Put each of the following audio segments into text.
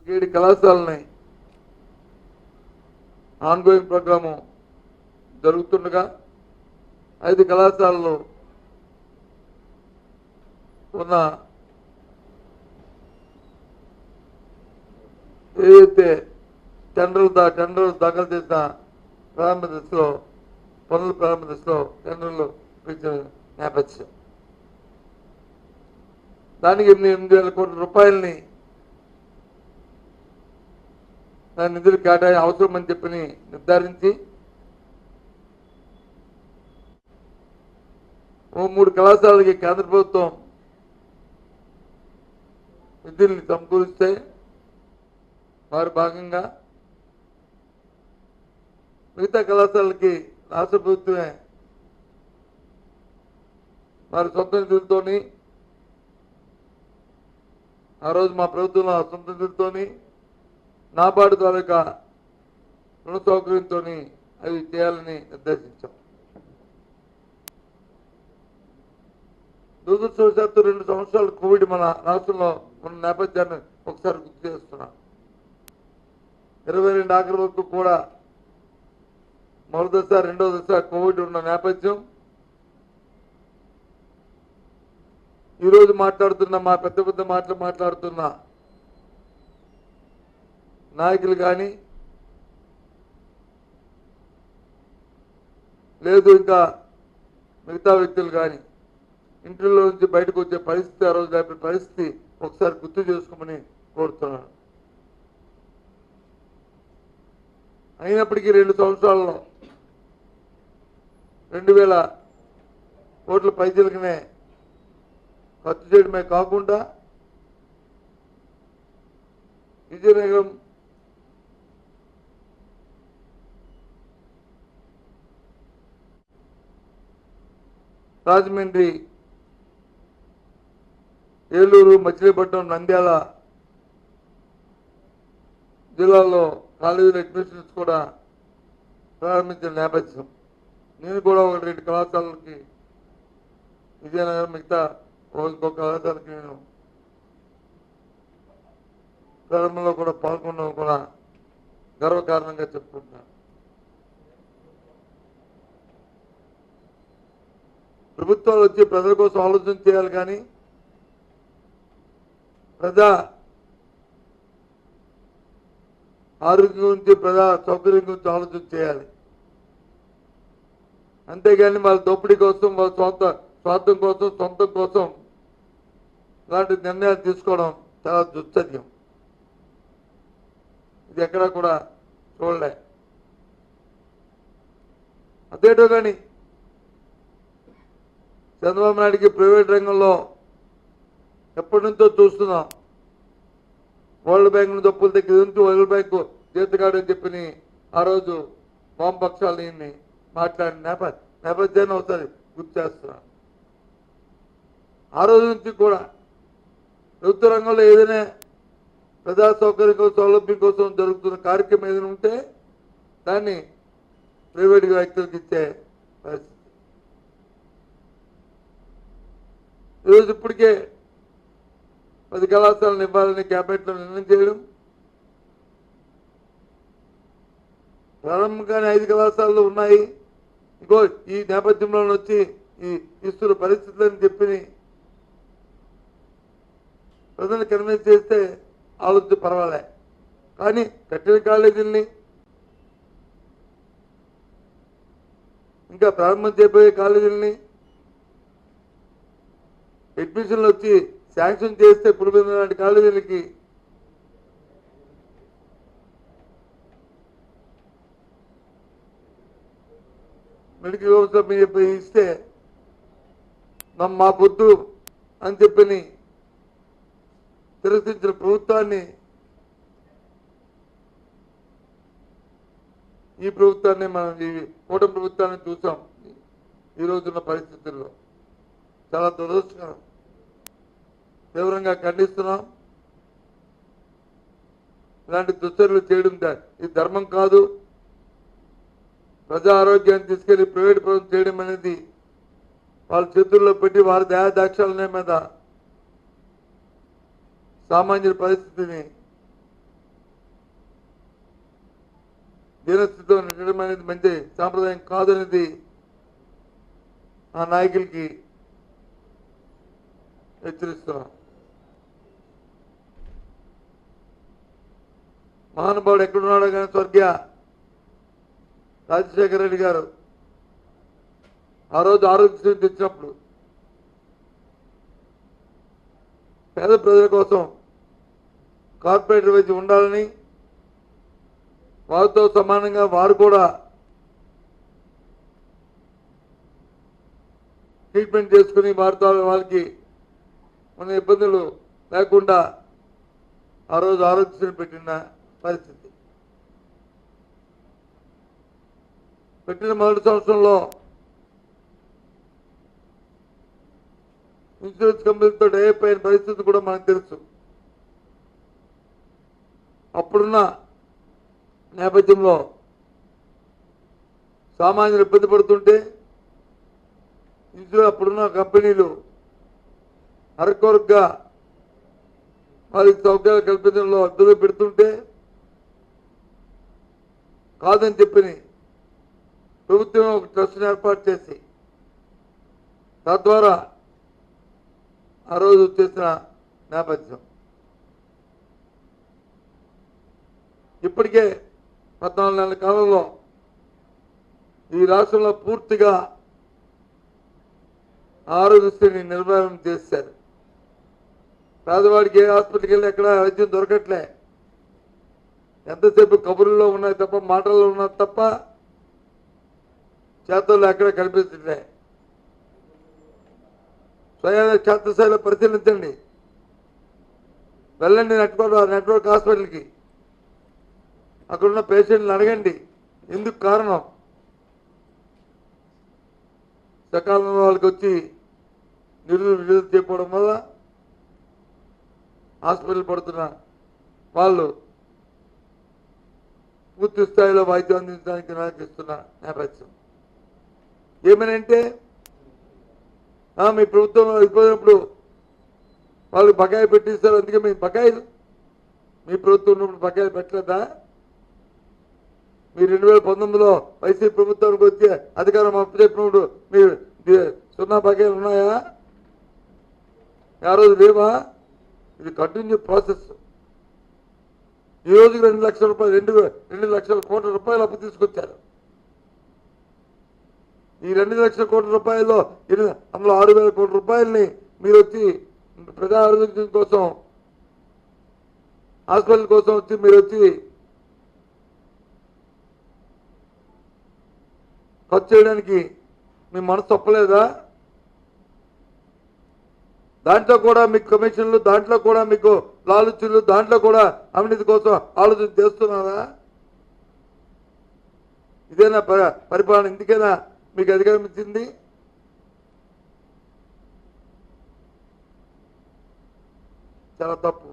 7 కళాశాలని ongoing programme జరుగుతుండగా 5 కళాశాలలో ఉన్న ఏదైతే టెండర్లు దాఖలు చేసిన ప్రారంభ దశలో పనులు ప్రారంభ దశలో టెండర్లు ఇచ్చిన నేపథ్యం దానికి 8,000 కోట్ల రూపాయలని దాని నిధులు కేటాయి అవసరం అని చెప్పి నిర్ధారించి 3 కళాశాలకి కేంద్ర ప్రభుత్వం నిధుల్ని సమకూరిస్తే వారి భాగంగా మిగతా కళాశాలకి రాష్ట్ర ప్రభుత్వమే వారి సొంత నిధులతోని ఆ రోజు మా ప్రభుత్వంలో సొంత నిధులతోని నాబార్డు తాలూకా రుణ సౌకర్యంతో అవి చేయాలని నిర్దేశించాం. దురదృష్టవశాత్తు 2 సంవత్సరాలు కోవిడ్ మన రాష్ట్రంలో ఉన్న నేపథ్యాన్ని ఒకసారి గుర్తు చేస్తున్నాం. 22 ఆఖరి వరకు కూడా మొదటి దశ రెండో దశ కోవిడ్ ఉన్న నేపథ్యం. ఈరోజు మాట్లాడుతున్న మా పెద్ద మాటలు మాట్లాడుతున్న నాయకులు కానీ లేదు ఇంకా మిగతా వ్యక్తులు కానీ ఇంట్లో నుంచి బయటకు వచ్చే పరిస్థితి ఆ రోజు లేకపోతే పరిస్థితి ఒకసారి గుర్తు చేసుకోమని కోరుతున్నాను. అయినప్పటికీ 2 సంవత్సరాల్లో 2,000 కోట్ల పైసలకనే ఖర్చు చేయడమే కాకుండా విజయనగరం రాజమండ్రి ఏలూరు మచిలీపట్నం నంద్యాల జిల్లాల్లో కాలేజీల అడ్మిషన్స్ కూడా ప్రారంభించిన నేపథ్యం. నేను కూడా 1-2 కళాశాలకి విజయనగరం మిగతా ఇంకొక కళాశాలకి నేను ప్రారంభంలో కూడా పాల్గొనడం కూడా గర్వకారణంగా చెప్పుకుంటున్నాను. ప్రభుత్వాలు వచ్చి ప్రజల కోసం ఆలోచన చేయాలి కానీ ప్రజా ఆరోగ్యం గురించి ప్రజా సౌకర్యం గురించి ఆలోచన చేయాలి. అంతేగాని వాళ్ళ దోపిడీ కోసం వాళ్ళ స్వార్థం కోసం సొంతం కోసం ఇలాంటి నిర్ణయాలు తీసుకోవడం చాలా దుశ్చర్యం. ఇది ఎక్కడా కూడా చూడలే. అదేటో కానీ చంద్రబాబు నాయుడికి ప్రైవేట్ రంగంలో ఎప్పటి నుంచో చూస్తున్నాం. వరల్డ్ బ్యాంక్ నుంచి అప్పుల దగ్గర నుంచి వరల్డ్ బ్యాంకు జీతగాడని చెప్పి ఆ రోజు వామపక్షాలని మాట్లాడిన నేపథ్యాన్ని ఒకసారి గుర్తు చేస్తున్నాను. ఆ రోజు నుంచి కూడా ప్రభుత్వ రంగంలో ఏదైనా ప్రజా సౌకర్యం కోసం సౌలభ్యం కోసం జరుగుతున్న కార్యక్రమం ఏదైనా ఉంటే దాన్ని ప్రైవేట్ వ్యక్తులకు ఇచ్చే పరిస్థితి. ఈరోజు ఇప్పటికే 10 కళాశాలను ఇవ్వాలని క్యాబినెట్లో నిర్ణయం చేయడం, ప్రారంభంగానే 5 కళాశాలలు ఉన్నాయి. ఇంకో ఈ నేపథ్యంలో వచ్చి ఈ ఇస్తున్న పరిస్థితులని చెప్పి ప్రజలు కన్విన్స్ చేస్తే ఆలోచన పర్వాలే. కానీ కట్టిన కాలేజీలని ఇంకా ప్రారంభం చేయబోయే కాలేజీలని అడ్మిషన్లు వచ్చి శాంక్షన్ చేస్తే పులివెందుల లాంటి కాలేజీలకి మెడికల్ ఆఫీసర్ ఇస్తే మా పొద్దు అని చెప్పని తిరస్కరించిన ప్రభుత్వాన్ని ఈ ప్రభుత్వాన్ని మనం ఈ కూటమి ప్రభుత్వాన్ని చూసాం. ఈ రోజున్న పరిస్థితుల్లో చాలా దురదృష్టకరం. తీవ్రంగా ఖండిస్తున్నాం. ఇలాంటి దుశ్చర్యలు చేయడం ఇది ధర్మం కాదు. ప్రజా ఆరోగ్యాన్ని తీసుకెళ్లి ప్రైవేట్ ప్రభుత్వం చేయడం అనేది వాళ్ళ చేతుల్లో పెట్టి వారి దయాదాక్షాలనే మీద సామాన్యుల పరిస్థితిని దీనస్థితితో నెట్టడం అనేది మంచి సాంప్రదాయం కాదనేది ఆ నాయకులకి హెచ్చరిస్తున్నాం. మహానుభావుడు ఎక్కడున్నాడో కానీ స్వర్గీయ రాజశేఖర రెడ్డి గారు ఆ రోజు ఆరోగ్యశ్రీ తెచ్చినప్పుడు పేద ప్రజల కోసం కార్పొరేటర్ వైద్యం ఉండాలని, వారితో సమానంగా వారు కూడా ట్రీట్మెంట్ చేసుకుని వారితో వాళ్ళకి మన ఇబ్బందులు లేకుండా ఆ రోజు ఆరోగ్యశ్రీ పెట్టిన పరిస్థితి. పెట్టిన మొదటి సంవత్సరంలో ఇన్సూరెన్స్ కంపెనీలతో డైప్ అయిన పరిస్థితి కూడా మనకు తెలుసు. అప్పుడున్న నేపథ్యంలో సామాన్యులు ఇబ్బంది పడుతుంటే అప్పుడున్న కంపెనీలు అరకొరగా వారికి సౌకర్యాలు కల్పించడంలో అద్దెలు పెడుతుంటే కాదని చెప్పని ప్రభుత్వం ఒక ట్రస్ట్ని ఏర్పాటు చేసి తద్వారా ఆ రోజు చేసిన నేపథ్యం. ఇప్పటికే 14 నెలల కాలంలో ఈ రాష్ట్రంలో పూర్తిగా ఆరోగ్యశ్రీని నిర్వహణ చేశారు. పేదవాడికి ఏ హాస్పిటల్కి వెళ్ళి ఎక్కడ వైద్యం దొరకట్లే. ఎంతసేపు కబుర్లలో ఉన్నాయి తప్ప, మాటల్లో ఉన్నది తప్ప చేతుల్లో ఎక్కడ కనిపించట్లే. స్వయంగా క్షేత్రస్థాయిలో పరిశీలించండి. వెళ్ళండి నెట్వర్క్ హాస్పిటల్కి, అక్కడున్న పేషెంట్ని అడగండి ఎందుకు కారణం. సకాలంలో వాళ్ళకి వచ్చి నిరుడు చేయకపోవడం వల్ల హాస్పిటల్ పడుతున్న వాళ్ళు పూర్తి స్థాయిలో వైద్యం అందించడానికి నిరాకరిస్తున్న నేపథ్యం. ఏమనంటే మీ ప్రభుత్వంలో అయిపోయినప్పుడు వాళ్ళు బకాయి పెట్టిస్తారు, అందుకే మీ బకాయిలు మీ ప్రభుత్వం ఉన్నప్పుడు బకాయిలు పెట్టలేదా? మీరు 2019లో వైసీపీ ప్రభుత్వానికి వచ్చి అధికారం అప్పచెప్పినప్పుడు మీరు 0 బకాయిలు ఉన్నాయా? ఆ రోజు లేవా? ఇది కంటిన్యూ ప్రాసెస్. ఈ రోజుకి 2 లక్షల రూపాయలు 2 లక్షల కోట్ల రూపాయలు అప్పు తీసుకొచ్చారు. ఈ 2 లక్షల కోట్ల రూపాయల్లో అందులో 6,000 కోట్ల రూపాయలని మీరు వచ్చి ప్రజా ఆరోగ్యం కోసం, హాస్పిటల్ కోసం వచ్చి మీరు వచ్చి ఖర్చు చేయడానికి మీ మనసు తప్పలేదా? దాంట్లో కూడా మీకు కమిషన్లు, దాంట్లో కూడా మీకు లాలుచులు, దాంట్లో కూడా అవినీతి కోసం ఆలోచన చేస్తున్నారా? ఇదేనా పరిపాలన? ఇందుకేనా మీకు అధికారం ఇచ్చింది? చాలా తప్పు.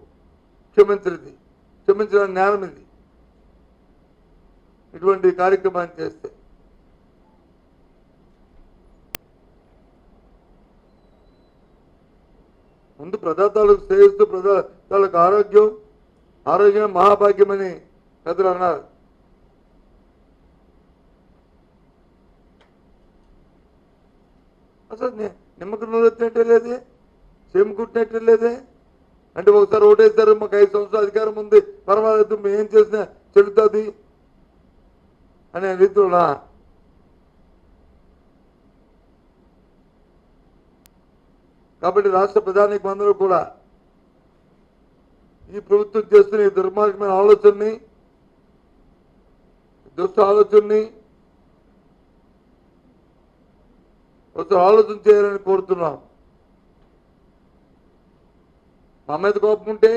క్షమించిన జ్ఞానం ఇది ఇటువంటి కార్యక్రమాన్ని చేస్తే. ముందు ప్రజాతాలకు శ్రేయస్సు, ప్రజాతాలకు ఆరోగ్యం మహాభాగ్యమని పెద్దలు అన్నారు. అసలు నిమ్మకు నూనె వచ్చినట్టే లేదే, చేముకుంటున్నట్టే లేదే. అంటే ఒకసారి ఓటేస్తారు, మాకు 5 సంవత్సరాల అధికారం ఉంది, పర్వాలేదు, మేము ఏం చేసినా చెడుతుంది అనే రీతిలోనా? కాబట్టి రాష్ట్ర ప్రధానికి అందరూ కూడా ఈ ప్రభుత్వం చేస్తున్న ఈ దుర్మార్గమైన ఆలోచనని, దుష్ట ఆలోచనని ఒకసారి ఆలోచన చేయాలని కోరుతున్నాం. మా మీద కోపం ఉంటే,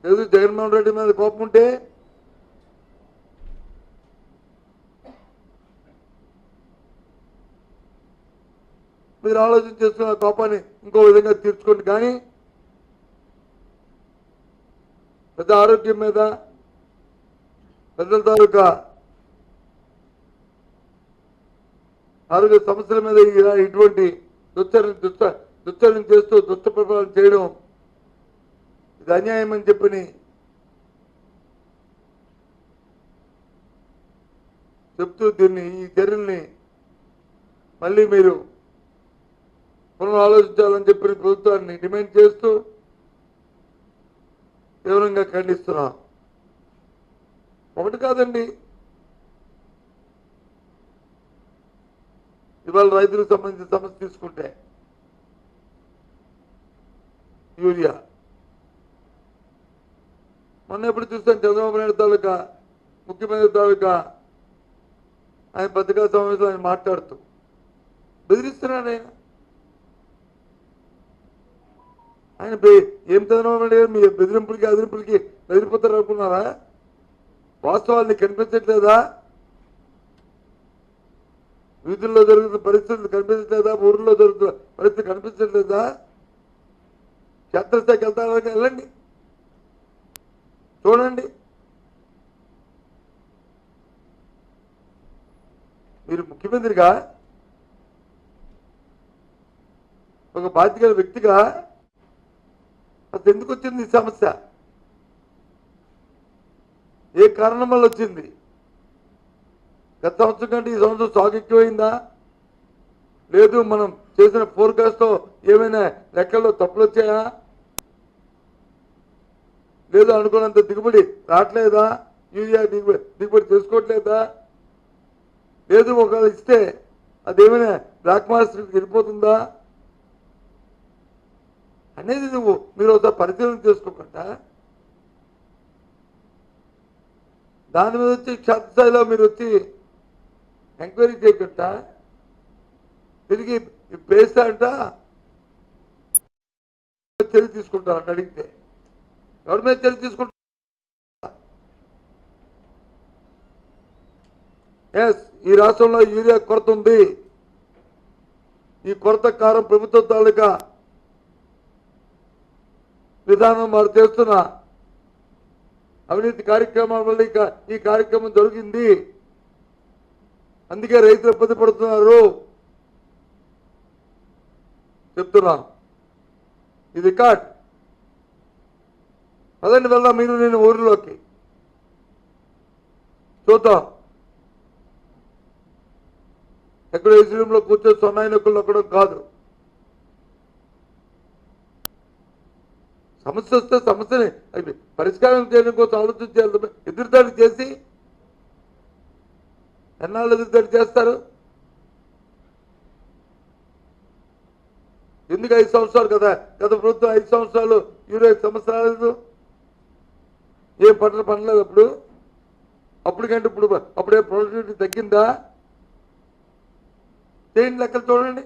లేదు జగన్మోహన్ రెడ్డి మీద కోపం ఉంటే మీరు ఆలోచన చేస్తున్న కోపాన్ని ఇంకో విధంగా తీర్చుకోండి. కానీ పెద్ద ఆరోగ్యం మీద, పెద్దల తాలూకా ఆరోగ్య సమస్యల మీద ఇటువంటి దుశ్చరణ చేస్తూ దుష్ట పరిపాలన చేయడం ఇది అన్యాయం అని చెప్పని చెప్తూ ఈ చర్యల్ని మళ్ళీ మీరు పునరాలోచించాలని చెప్పిన ప్రభుత్వాన్ని డిమాండ్ చేస్తూ తీవ్రంగా ఖండిస్తున్నాం. ఒకటి కాదండి, ఇవాళ రైతులకు సంబంధించిన సమస్య తీసుకుంటే యూరియా మొన్న ఎప్పుడు చూస్తాను చంద్రబాబు నాయుడు తాలూకా ముఖ్యమంత్రి తాలూకా ఆయన పత్రికా సమావేశంలో ఆయన మాట్లాడుతూ బెదిరిస్తున్నాడు. ఆయన ఏం చంద్రబాబు నాయుడు గారు మీ బెదిరింపులకి అదిరింపులకి బెదిరిపోతారు అనుకున్నారా? వాస్తవాల్ని కనిపించట్లేదా? వీధుల్లో జరుగుతున్న పరిస్థితులు కనిపించట్లేదా? ఊర్లో జరుగుతున్న పరిస్థితి కనిపించట్లేదా? క్షేత్రస్థాయికి వెళ్తారా? వెళ్ళండి, చూడండి. మీరు ముఖ్యమంత్రిగా ఒక బాధ్యత వ్యక్తిగా అసలు ఎందుకు వచ్చింది ఈ సమస్య? ఏ కారణం వల్ల వచ్చింది? గత సంవత్సరం కంటే ఈ సంవత్సరం సాగు ఎక్కువైందా? లేదు మనం చేసిన ఫోర్కాస్ట్తో ఏమైనా లెక్కల్లో తప్పులు వచ్చాయా? లేదు అనుకున్నంత దిగుబడి రావట్లేదా? యూరియా దిగుబడి చేసుకోవట్లేదా? లేదు ఒకవేళ ఇస్తే అదేమైనా బ్లాక్ మార్కెట్కి వెళ్ళిపోతుందా అనేది మీరు ఒకసారి పరిశీలన చేసుకోకుండా దాని మీద వచ్చి క్షేత్రస్థాయిలో మీరు వచ్చి ఎంక్వైరీ చేయకుండా తిరిగి పేస్తా అంట చర్య తీసుకుంటారు అడిగితే ఎవరి మీద చర్య తీసుకుంటారు? ఎస్, ఈ రాష్ట్రంలో యూరియా కొరత ఉంది. ఈ కొరత కారం ప్రభుత్వం తాలూకా విధానం వారు చేస్తున్న అవినీతి కార్యక్రమాల వల్ల ఈ కార్యక్రమం జరిగింది. అందుకే రైతులు ఇబ్బంది పడుతున్నారు చెప్తున్నాను. ఇది రికార్డ్. పదండి వెళ్దాం మీరు నేను ఊరిలోకి చూద్దాం. ఎక్కడ ఏసీలో కూర్చొని సొన్నాయి నొక్కులు నొక్కడం కాదు. సమస్య వస్తే సమస్యని పరిష్కారం చేయడం కోసం ఆలోచించాలి. ఎదురుదాడి చేసి ఎన్నాళ్ళు ఎదురుదాడి చేస్తారు? ఎందుకు 5 సంవత్సరాలు కదా, గత ప్రభుత్వం 5 సంవత్సరాలు యూరియా సమస్య రాలేదు, ఏం పంటలు పండలేదు. అప్పటికంటే అప్పుడే ప్రొడక్టివిటీ తగ్గిందా? చేయండి లెక్కలు చూడండి.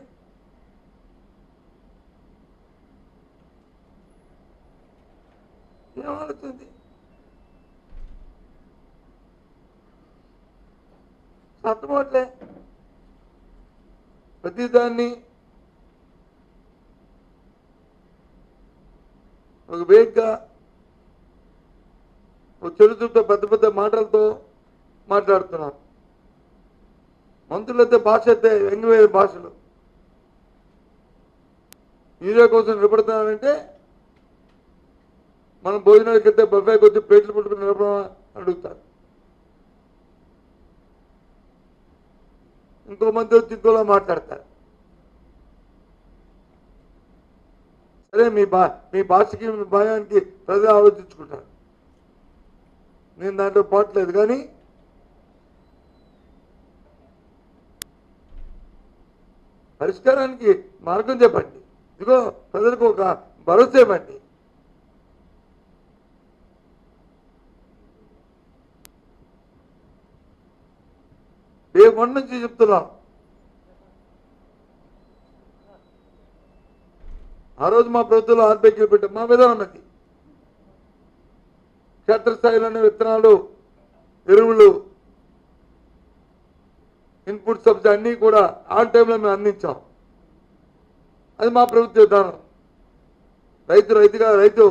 ఏం ఆలోచింది? అర్థమవట్లే. ప్రతిదాన్ని ఒక వేగ్గా ఒక చెడుతో పెద్ద పెద్ద మాటలతో మాట్లాడుతున్నాం. మంత్రులైతే భాష అయితే వ్యంగ్యమైన భాషలు. యూరియా కోసం నిలబడుతున్నారంటే మనం భోజనాలకి వెళ్తే బఫాయికి వచ్చి ప్లేట్లు పట్టుకుని నిలబడమా అడుగుతారు. ఇంకో మంది వచ్చి ఇంకోలా మాట్లాడతారు. సరే, మీ భాషకి మీ భయానికి ప్రజలు ఆలోచించుకుంటారు. నేను దాంట్లో పోవట్లేదు, కానీ పరిష్కారానికి మార్గం చెప్పండి. ఇదిగో ప్రజలకు ఒక భరోసా ఇవ్వండి. డే 1 నుంచి చెప్తున్నాం. ఆ రోజు మా ప్రభుత్వంలో ఆర్బీఐకి పెట్టాం. మా విధానం ఉన్నది. క్షేత్రస్థాయిలోని విత్తనాలు, ఎరువులు, ఇన్పుట్ సబ్సిడీ అన్నీ కూడా ఆన్ టైంలో మేము అందించాం. అది మా ప్రభుత్వ విధానం. రైతు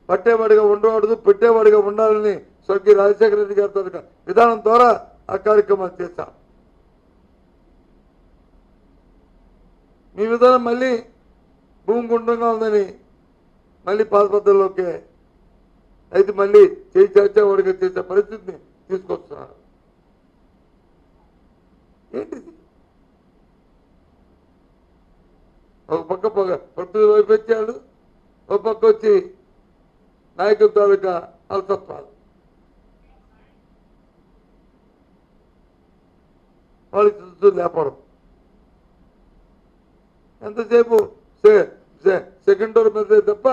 పట్టేవాడిగా ఉండకూడదు, పెట్టేవాడిగా ఉండాలని స్వర్గీయ రాజశేఖర రెడ్డి గారి విధానం ద్వారా ఆ కార్యక్రమాలు చేశాం. మీ విధానం మళ్ళీ భూమి గుండ్రంగా ఉందని మళ్ళీ పాత పద్ధతిలోకి రైతు మళ్ళీ చేసేవాడిగా చేసే పరిస్థితిని తీసుకొస్తున్నారు. ఏంటిది? ఒక పక్క ప్రకృతి వైపత్యాలు, ఒక పక్క వచ్చి నాయకుల తాలూకా అలసత్వాలు. వాళ్ళకి లేపడం. ఎంతసేపు సెకండ్ డోర్ మీద తప్ప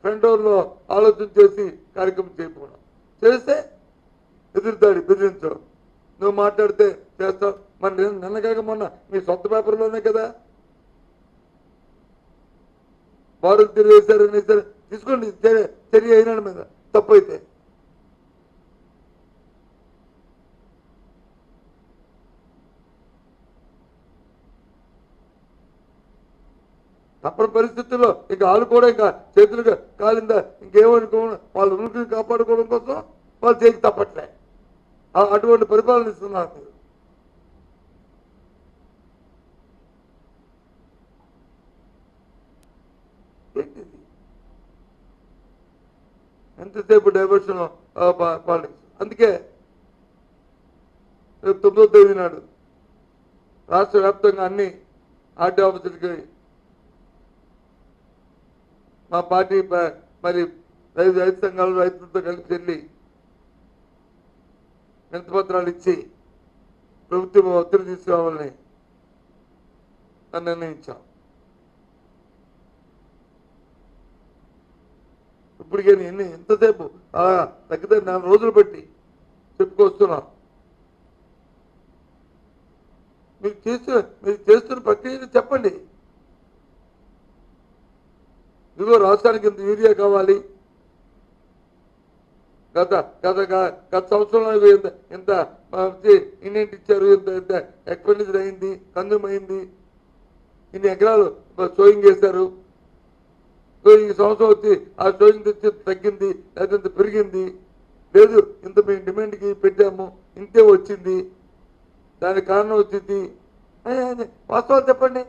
ఫ్రంట్ డోర్లో ఆలోచన చేసి కార్యక్రమం చేయకపోవడం. చేస్తే ఎదురుతాడు, బెదిరించడం. నువ్వు మాట్లాడితే చేస్తావు. మరి నిన్న కాక మొన్న మీ సొంత పేపర్లోనే కదా వారు తిరిగేశారని సరే తీసుకోండి చర్య అయినాడు మీద తప్పు అయితే. తప్పని పరిస్థితుల్లో ఇంకా వాళ్ళు కూడా ఇంకా చేతులుగా కాలిందా ఇంకేమనుకో వాళ్ళ ఉనికిని కాపాడుకోవడం కోసం వాళ్ళు చేసి తప్పట్లే. అటువంటి పరిపాలన ఇస్తున్నారు మీరు. ఏంటిది? ఎంతసేపు డైవర్షన్ పాలిటిక్స్. అందుకే రేపు 9వ తేదీ నాడు రాష్ట్ర వ్యాప్తంగా అన్ని ఆర్టీ ఆఫీసులకి మా పార్టీ మరి రైతు సంఘాలు రైతులతో కలిసి వెళ్ళి వినతిపత్రాలు ఇచ్చి ప్రభుత్వం ఒత్తిడి తీసుకురావాలని నిర్ణయించాం. ఇప్పటికే ఎంతసేపు తగ్గితే 4 రోజులు బట్టి చెప్పుకొస్తున్నాం. మీరు చేస్తున్న ప్రక్రియను చెప్పండి. ఇదిగో రాష్ట్రానికి ఇంత యూరియా కావాలి, గత సంవత్సరంలో ఇంత ఇండియన్ ఇచ్చారు, ఇంత ఎక్స్పెండిచర్ అయింది, కన్జ్యూమ్ అయింది, ఇన్ని ఎకరాలు సోయింగ్ చేశారు, ఈ సంవత్సరం వచ్చి ఆ సోయింగ్ తెచ్చి తగ్గింది లేదా ఇంత పెరిగింది, లేదు ఇంత మేము డిమాండ్కి పెట్టాము ఇంతే వచ్చింది, దానికి కారణం వచ్చింది. వాస్తవాలు చెప్పండి.